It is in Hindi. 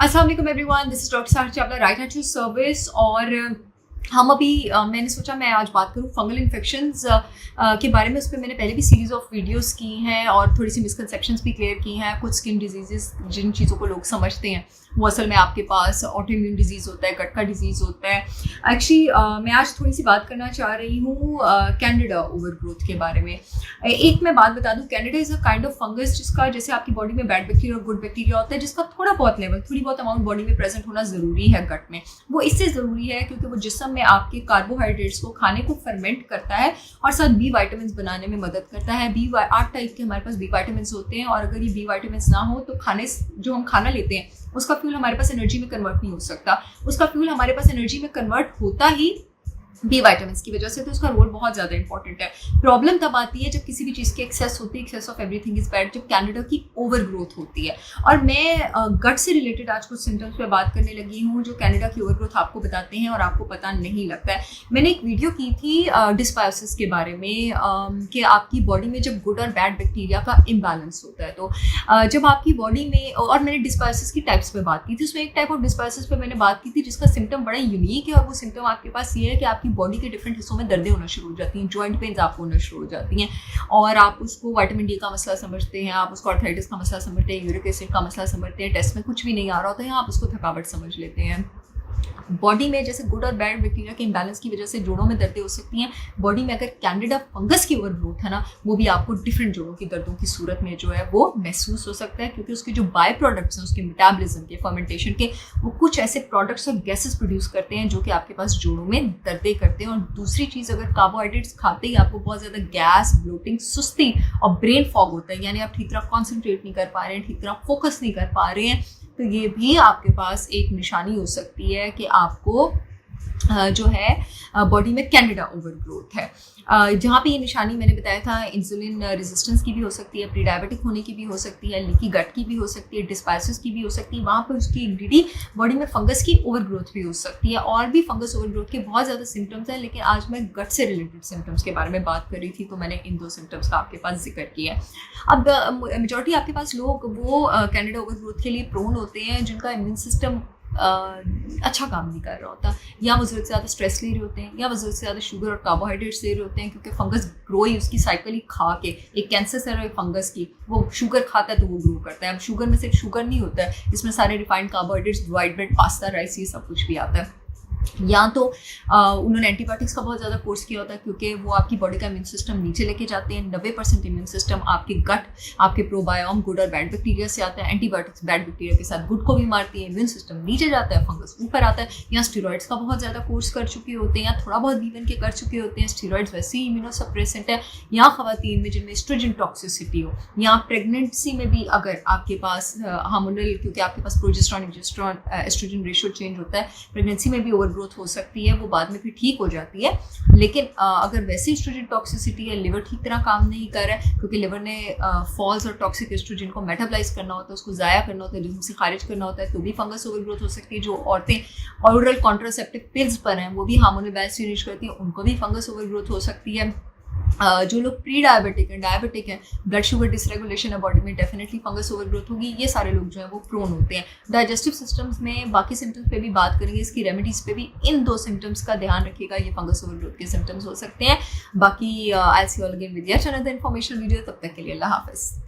अस्सलाम वालेकुम everyone, this is doctor Sahir Chawla, right at your service. और हम अभी मैंने सोचा मैं आज बात करूँ फंगल इन्फेक्शंस के बारे में। उस पर मैंने पहले भी सीरीज़ ऑफ वीडियोस की हैं और थोड़ी सी मिसकंसेप्शंस भी क्लियर की हैं। कुछ स्किन डिजीज़ जिन चीज़ों को लोग समझते हैं वो असल में आपके पास ऑटो इम्यून डिजीज़ होता है, गट का डिजीज़ होता है। एक्चुअली मैं आज थोड़ी सी बात करना चाह रही हूँ कैंडिडा ओवरग्रोथ के बारे में। एक मैं बात बता दूँ, Candida is a kind of fungus जिसका जैसे आपकी बॉडी में बैड बैक्टीरिया और गुड बैक्टीरिया होता है, जिसका थोड़ा बहुत लेवल, थोड़ी बहुत अमाउंट बॉडी में प्रेजेंट होना ज़रूरी है गट में। वो इससे ज़रूरी है क्योंकि वो जिस्म में आपके कार्बोहाइड्रेट्स को, खाने को फर्मेंट करता है और साथ बी वाइटामिन बनाने में मदद करता है। 8 टाइप के हमारे पास बी वाइटामिन होते हैं और अगर ये बी वाइटामिन ना हो तो जो हम खाना लेते हैं उसका फ्यूल हमारे पास एनर्जी में कन्वर्ट नहीं हो सकता। उसका फ्यूल हमारे पास एनर्जी में कन्वर्ट होता ही बी वाइटामिन की वजह से, तो उसका रोल बहुत ज़्यादा इंपॉर्टेंट है। प्रॉब्लम तब आती है जब किसी भी चीज़ की एक्सेस होती है, excess of everything is bad, जब कैंडिडा की ओवर ग्रोथ होती है। और मैं गट से रिलेटेड आज कुछ सिम्टम्स पे बात करने लगी हूँ जो कैंडिडा की ओवर ग्रोथ आपको बताते हैं और आपको पता नहीं लगता है। मैंने एक वीडियो की थी डिस्बायोसिस के बारे में कि आपकी बॉडी में जब गुड और बैड बैक्टीरिया का इम्बैलेंस होता है, तो जब आपकी बॉडी में, और मैंने डिस्बायोसिस की टाइप्स पे बात की थी। उसमें एक टाइप ऑफ डिस्बायोसिस पे मैंने बात की थी जिसका सिम्टम बड़ा यूनिक है और वो सिम्टम आपके पास ये है कि आपकी बॉडी के डिफरेंट हिस्सों में दर्दें होना शुरू हो जाती हैं, जॉइंट पेन्स आपको होना शुरू हो जाती हैं और आप उसको विटामिन डी का मसला समझते हैं, आप उसको आर्थराइटिस का मसला समझते हैं, यूरिक एसिड का मसला समझते हैं। टेस्ट में कुछ भी नहीं आ रहा होता है, आप उसको थकावट समझ लेते हैं। बॉडी में जैसे गुड और बैड बैक्टीरिया के इम्बैलेंस की वजह से जोड़ों में दर्दें हो सकती हैं। बॉडी में अगर कैंडिडा फंगस की ओवर ग्रोथ है ना, वो भी आपको डिफरेंट जोड़ों की दर्दों की सूरत में जो है वो महसूस हो सकता है, क्योंकि उसके जो बाय प्रोडक्ट्स हैं, उसके मेटाबॉलिज्म के, फर्मेंटेशन के, वो कुछ ऐसे प्रोडक्ट्स और गैसेस प्रोड्यूस करते हैं जो कि आपके पास जोड़ों में दर्दें करते हैं। और दूसरी चीज़, अगर कार्बोहाइड्रेट्स खाते ही आपको बहुत ज़्यादा गैस, ब्लोटिंग, सुस्ती और ब्रेन फॉग होता है, यानी आप ठीक तरह कॉन्सेंट्रेट नहीं कर पा रहे हैं, ठीक तरह फोकस नहीं कर पा रहे हैं, तो ये भी आपके पास एक निशानी हो सकती है कि आपको जो है बॉडी में कैंडिडा ओवर ग्रोथ है। जहाँ पे ये निशानी मैंने बताया था, इंसुलिन रेजिस्टेंस की भी हो सकती है, प्री डायबिटिक होने की भी हो सकती है, लीकी गट की भी हो सकती है, डिस्बायोसिस की भी हो सकती है। वहाँ पर उसकी ग्रीडी बॉडी में फंगस की ओवर ग्रोथ भी हो सकती है। और भी फंगस ओवर ग्रोथ के बहुत ज़्यादा सिम्टम्स हैं, लेकिन आज मैं गट से रिलेटेड सिम्टम्स के बारे में बात कर रही थी, तो मैंने इन 2 सिम्टम्स का आपके पास जिक्र किया है। अब मेजॉरिटी आपके पास लोग वो कैंडिडा ओवर ग्रोथ के लिए प्रोन होते हैं जिनका इम्यून सिस्टम अच्छा काम नहीं कर रहा होता, या वो ज़रूरत से ज़्यादा स्ट्रेस ले रहे होते हैं, या वो ज़रूरत से ज़्यादा शुगर और कार्बोहाइड्रेट्स ले रहे होते हैं, क्योंकि फंगस ग्रो ही उसकी साइकिल ही खा के, एक कैंसर सेल है फंगस की, वो शुगर खाता है तो वो ग्रो करता है। अब शुगर में सिर्फ शुगर नहीं होता है, इसमें सारे refined carbohydrates, white bread, pasta, rice, ये सब कुछ भी आता है। या तो उन्होंने एंटीबायोटिक्स का बहुत ज़्यादा कोर्स किया होता है, क्योंकि वो आपकी बॉडी का इम्यून सिस्टम नीचे लेके जाते हैं। 90% इम्यून सिस्टम आपके गट, आपके प्रोबायोम, गुड और बैड बैक्टीरिया से आता है। एंटीबायोटिक्स बैड बैक्टीरिया के साथ गुड को भी मारती है, इम्यून सिस्टम नीचे जाता है, फंगस ऊपर आता है। या स्टीरॉइड्स का बहुत ज़्यादा कोर्स कर चुके होते हैं, या थोड़ा बहुत वीवन के कर चुके होते हैं। स्टीरॉइड्स वैसे ही इम्यूनोसप्रेसेंट है। या खवातीन में जिनमें एस्ट्रोजन टॉक्सिसिटी हो, या प्रेगनेंसी में भी अगर आपके पास हार्मोनल, क्योंकि आपके पास प्रोजेस्टेरॉन एस्ट्रोजन रेशियो चेंज होता है, प्रेगनेंसी में भी ओवर ग्रोथ हो सकती है। वो बाद में फिर ठीक हो जाती है, लेकिन अगर वैसे एस्ट्रोजन टॉक्सिसिटी है, लिवर ठीक तरह काम नहीं कर रहा है, क्योंकि लिवर ने फॉल्स और टॉक्सिक एस्ट्रोजन को मेटाबलाइज करना होता है, उसको ज़ाया करना होता है, जिसम से खारिज करना होता है, तो भी फंगस ओवर ग्रोथ हो सकती है। जो औरतें ओरल कॉन्ट्रासेप्टिव पिल्स पर हैं, वो भी हार्मोनल बैलेंस यूज करती हैं, उनको भी फंगस ओवर ग्रोथ हो सकती है। जो लोग प्री डायबिटिक हैं, डायबिटिक हैं, ब्लड शुगर डिसरेगुलेशन है बॉडी में, डेफिनेटली फंगस ओवर ग्रोथ होगी। ये सारे लोग जो हैं वो प्रोन होते हैं। डाइजेस्टिव सिस्टम्स में बाकी सिम्टम्स पे भी बात करेंगे, इसकी रेमेडीज पे भी इन 2 सिम्टम्स का ध्यान रखिएगा। ये फंगस ओवर ग्रोथ के सिम्टम्स हो सकते हैं। बाकी I see you all again with yet another informational video. तब तक के लिए अल्लाह हाफिज़।